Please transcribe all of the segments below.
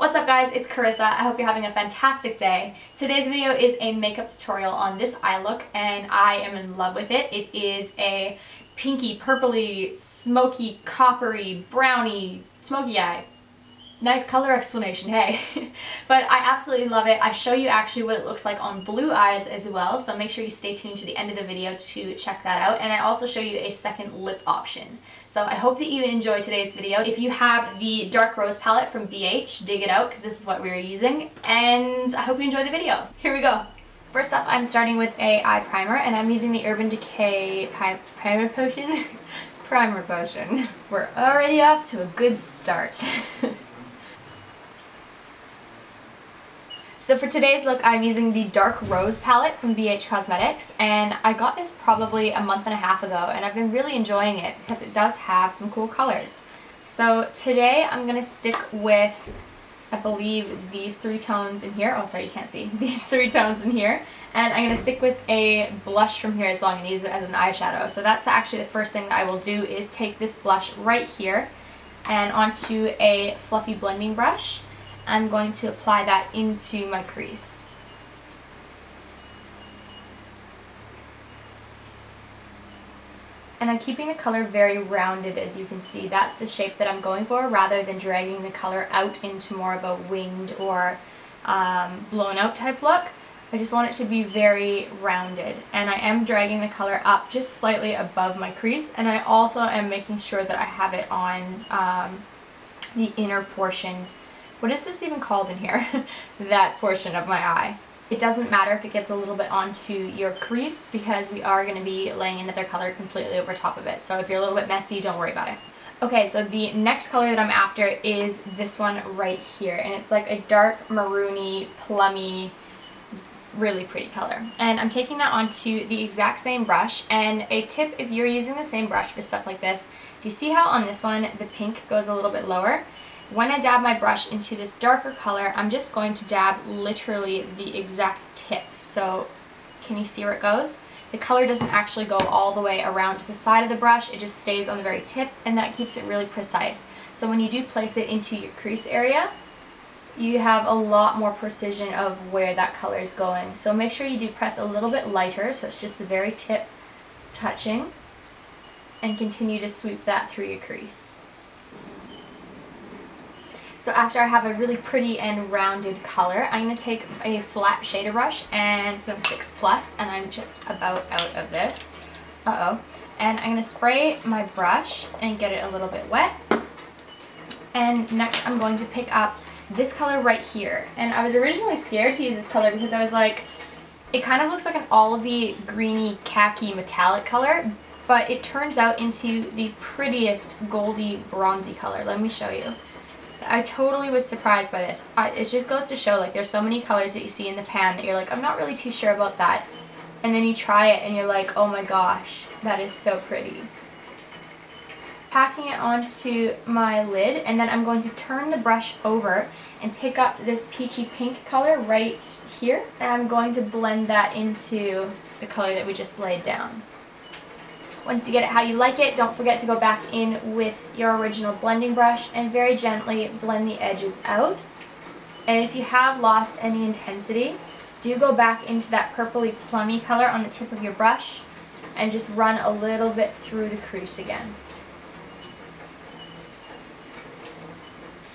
What's up guys, it's Carissa. I hope you're having a fantastic day. Today's video is a makeup tutorial on this eye look and I am in love with it. It is a pinky, purpley, smoky, coppery, browny, smoky eye. Nice color explanation, hey. But I absolutely love it. I show you actually what it looks like on blue eyes as well, so make sure you stay tuned to the end of the video to check that out. And I also show you a second lip option. So I hope that you enjoy today's video. If you have the Dark Rose palette from BH, dig it out because this is what we were using. And I hope you enjoy the video. Here we go. First off, I'm starting with a eye primer and I'm using the Urban Decay Primer Potion. Primer Potion. We're already off to a good start. So for today's look, I'm using the Dark Rose palette from BH Cosmetics, and I got this probably a month and a half ago, and I've been really enjoying it because it does have some cool colors. So today I'm going to stick with, I believe, these three tones in here. Oh, sorry, you can't see. These three tones in here. And I'm going to stick with a blush from here as well. I'm going to use it as an eyeshadow. So that's actually the first thing that I will do is take this blush right here and onto a fluffy blending brush. I'm going to apply that into my crease. And I'm keeping the color very rounded, as you can see. That's the shape that I'm going for, rather than dragging the color out into more of a winged or blown out type look. I just want it to be very rounded. And I am dragging the color up just slightly above my crease, and I also am making sure that I have it on the inner portion. What is this even called in here? That portion of my eye. It doesn't matter if it gets a little bit onto your crease because we are going to be laying another color completely over top of it. So if you're a little bit messy, don't worry about it. Okay, so the next color that I'm after is this one right here. And it's like a dark maroony, plummy, really pretty color. And I'm taking that onto the exact same brush. And a tip, if you're using the same brush for stuff like this, do you see how on this one the pink goes a little bit lower? When I dab my brush into this darker color, I'm just going to dab literally the exact tip. So can you see where it goes? The color doesn't actually go all the way around to the side of the brush, it just stays on the very tip, and that keeps it really precise. So when you do place it into your crease area, you have a lot more precision of where that color is going. So make sure you do press a little bit lighter, so it's just the very tip touching, and continue to sweep that through your crease. So after I have a really pretty and rounded color, I'm going to take a flat shader brush and some Fix Plus, and I'm just about out of this. And I'm going to spray my brush and get it a little bit wet. And next I'm going to pick up this color right here. And I was originally scared to use this color because I was like, it kind of looks like an olivey, greeny, khaki metallic color, but it turns out into the prettiest goldy, bronzy color. Let me show you. I totally was surprised by this. It just goes to show, like, there's so many colors that you see in the pan that you're like, I'm not really too sure about that. And then you try it and you're like, oh my gosh, that is so pretty. Packing it onto my lid, and then I'm going to turn the brush over and pick up this peachy pink color right here. And I'm going to blend that into the color that we just laid down. Once you get it how you like it, don't forget to go back in with your original blending brush and very gently blend the edges out. And if you have lost any intensity, do go back into that purpley plummy color on the tip of your brush and just run a little bit through the crease again.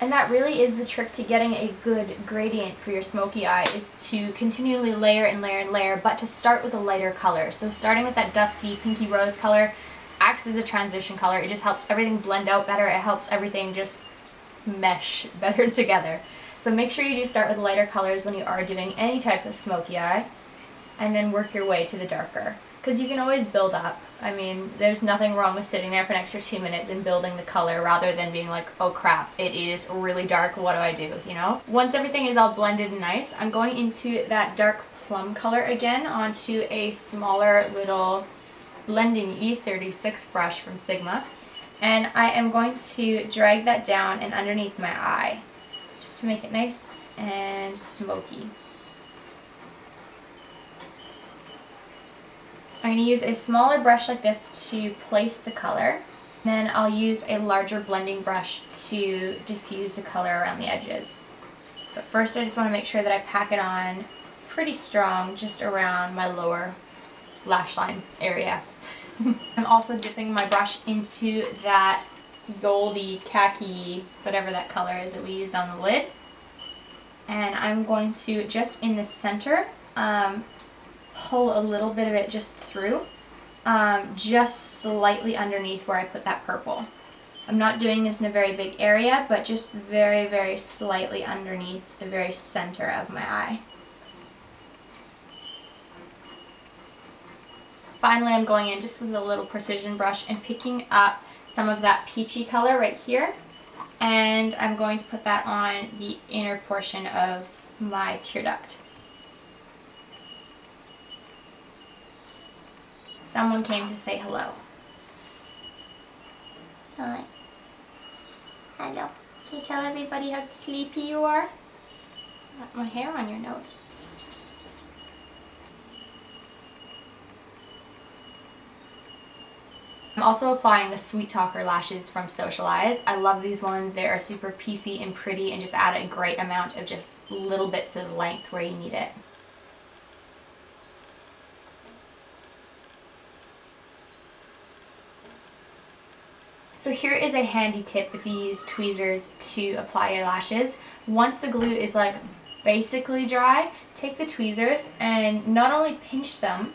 And that really is the trick to getting a good gradient for your smoky eye, is to continually layer and layer and layer, but to start with a lighter color. So starting with that dusky pinky rose color acts as a transition color. It just helps everything blend out better. It helps everything just mesh better together. So make sure you do start with lighter colors when you are doing any type of smoky eye, and then work your way to the darker. Because you can always build up. I mean, there's nothing wrong with sitting there for an extra 2 minutes and building the color rather than being like, oh crap, it is really dark, what do I do, you know? Once everything is all blended and nice, I'm going into that dark plum color again onto a smaller little blending E36 brush from Sigma. And I am going to drag that down and underneath my eye, just to make it nice and smoky. I'm going to use a smaller brush like this to place the color. Then I'll use a larger blending brush to diffuse the color around the edges. But first I just want to make sure that I pack it on pretty strong just around my lower lash line area. I'm also dipping my brush into that goldy khaki, whatever that color is that we used on the lid. And I'm going to, just in the center, pull a little bit of it just through, just slightly underneath where I put that purple. I'm not doing this in a very big area, but just very, very slightly underneath the very center of my eye. Finally, I'm going in just with a little precision brush and picking up some of that peachy color right here. And I'm going to put that on the inner portion of my tear duct. Someone came to say hello. Hi. Hello. Can you tell everybody how sleepy you are? Got my hair on your nose. I'm also applying the Sweet Talker lashes from Socialize. I love these ones. They are super piecey and pretty and just add a great amount of just little bits of length where you need it. So here is a handy tip if you use tweezers to apply your lashes. Once the glue is like basically dry, take the tweezers and not only pinch them,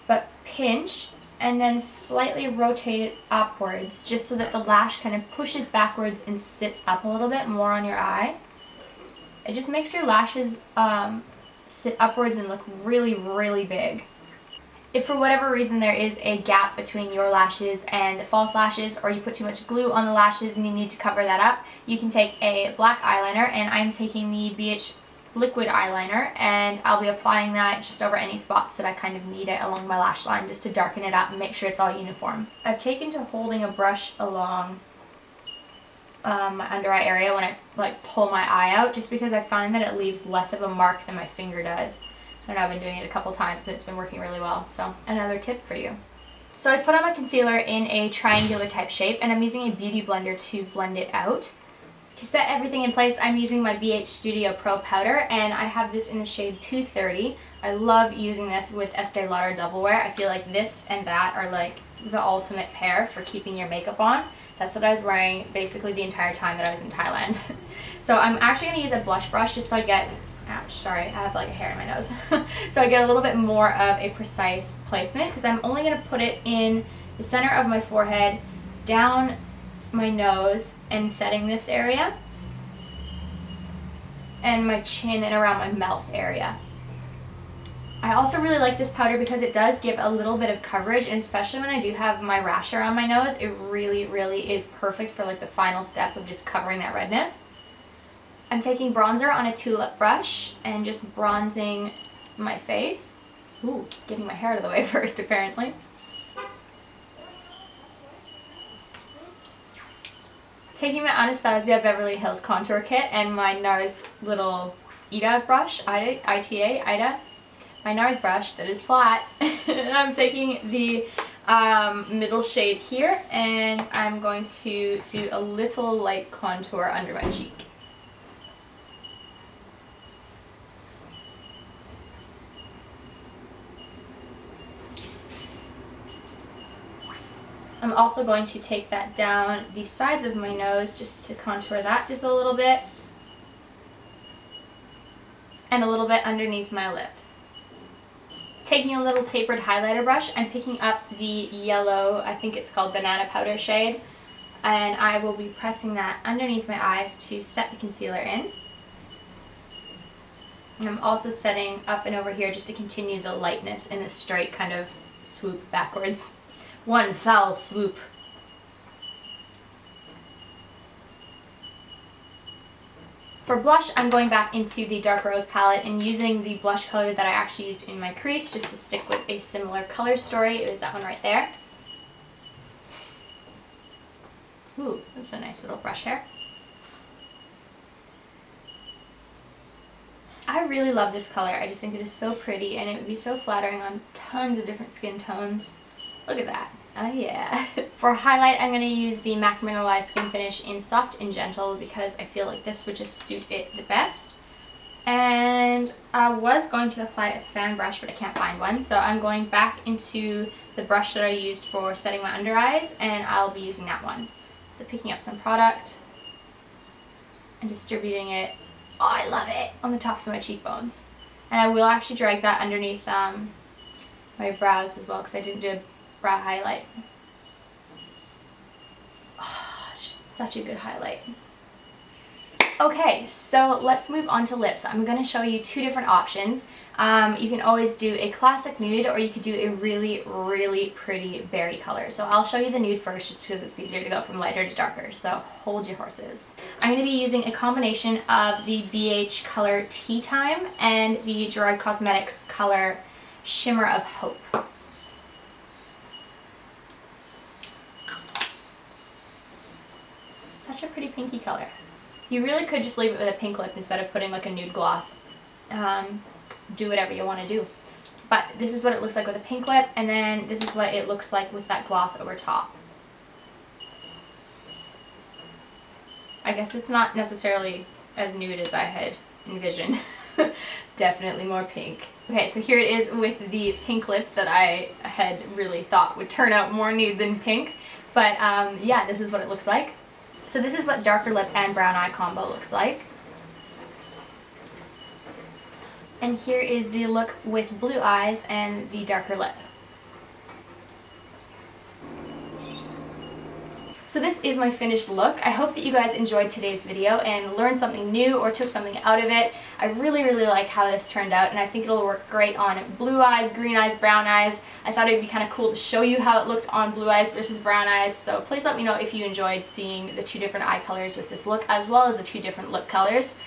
but pinch and then slightly rotate it upwards just so that the lash kind of pushes backwards and sits up a little bit more on your eye. It just makes your lashes sit upwards and look really, really big. If for whatever reason there is a gap between your lashes and the false lashes, or you put too much glue on the lashes and you need to cover that up, you can take a black eyeliner, and I'm taking the BH liquid eyeliner, and I'll be applying that just over any spots that I kind of need it along my lash line, just to darken it up and make sure it's all uniform. I've taken to holding a brush along my under eye area when I like pull my eye out, just because I find that it leaves less of a mark than my finger does. And I've been doing it a couple times and it's been working really well. So another tip for you. So I put on my concealer in a triangular type shape, and I'm using a beauty blender to blend it out. To set everything in place, I'm using my BH Studio Pro powder, and I have this in the shade 230. I love using this with Estee Lauder Double Wear. I feel like this and that are like the ultimate pair for keeping your makeup on. That's what I was wearing basically the entire time that I was in Thailand. So I'm actually going to use a blush brush just so I get, ouch, sorry, I have like a hair in my nose. So I get a little bit more of a precise placement, because I'm only going to put it in the center of my forehead, down my nose, and setting this area, and my chin and around my mouth area. I also really like this powder because it does give a little bit of coverage, and especially when I do have my rash around my nose, it really, really is perfect for like the final step of just covering that redness. I'm taking bronzer on a tulip brush and just bronzing my face. Ooh, getting my hair out of the way first apparently. Taking my Anastasia Beverly Hills contour kit and my NARS little Ida brush, Ida, my NARS brush that is flat. And I'm taking the middle shade here, and I'm going to do a little light contour under my cheek. I'm also going to take that down the sides of my nose just to contour that just a little bit, and a little bit underneath my lip. Taking a little tapered highlighter brush, I'm picking up the yellow, I think it's called banana powder shade, and I will be pressing that underneath my eyes to set the concealer in. And I'm also setting up and over here just to continue the lightness in a straight kind of swoop backwards. One foul swoop. For blush, I'm going back into the Dark Rose palette and using the blush color that I actually used in my crease, just to stick with a similar color story. It was that one right there. Ooh, that's a nice little brush hair. I really love this color. I just think it is so pretty, and it would be so flattering on tons of different skin tones. Look at that. Oh yeah. For highlight, I'm going to use the MAC Mineralized Skin Finish in Soft and Gentle because I feel like this would just suit it the best. And I was going to apply a fan brush, but I can't find one, so I'm going back into the brush that I used for setting my under eyes, and I'll be using that one. So picking up some product and distributing it, oh I love it, on the tops of my cheekbones. And I will actually drag that underneath my brows as well, because I didn't do a brow highlight. Oh, it's just such a good highlight. Okay, so let's move on to lips. I'm going to show you two different options. You can always do a classic nude, or you could do a really, really pretty berry color. So I'll show you the nude first just because it's easier to go from lighter to darker. So hold your horses. I'm going to be using a combination of the BH color Tea Time and the Gerard Cosmetics color Shimmer of Hope. Such a pretty pinky color. You really could just leave it with a pink lip instead of putting like a nude gloss. Do whatever you want to do. But this is what it looks like with a pink lip, and then this is what it looks like with that gloss over top. I guess it's not necessarily as nude as I had envisioned. Definitely more pink. Okay, so here it is with the pink lip that I had really thought would turn out more nude than pink. But yeah, this is what it looks like. So this is what darker lip and brown eye combo looks like. And here is the look with blue eyes and the darker lip. So this is my finished look. I hope that you guys enjoyed today's video and learned something new or took something out of it. I really, really like how this turned out, and I think it'll work great on blue eyes, green eyes, brown eyes. I thought it would be kind of cool to show you how it looked on blue eyes versus brown eyes, so please let me know if you enjoyed seeing the two different eye colors with this look, as well as the two different lip colors.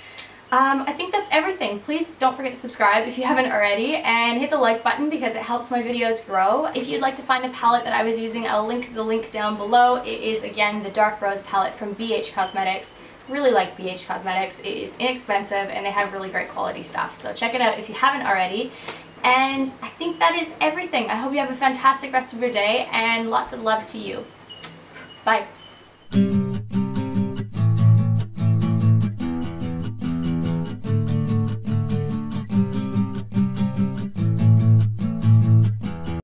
I think that's everything. Please don't forget to subscribe if you haven't already, and hit the like button because it helps my videos grow. If you'd like to find the palette that I was using, I'll link the link down below. It is, again, the Dark Rose palette from BH Cosmetics. Really like BH Cosmetics. It is inexpensive and they have really great quality stuff, so check it out if you haven't already. And I think that is everything. I hope you have a fantastic rest of your day, and lots of love to you. Bye.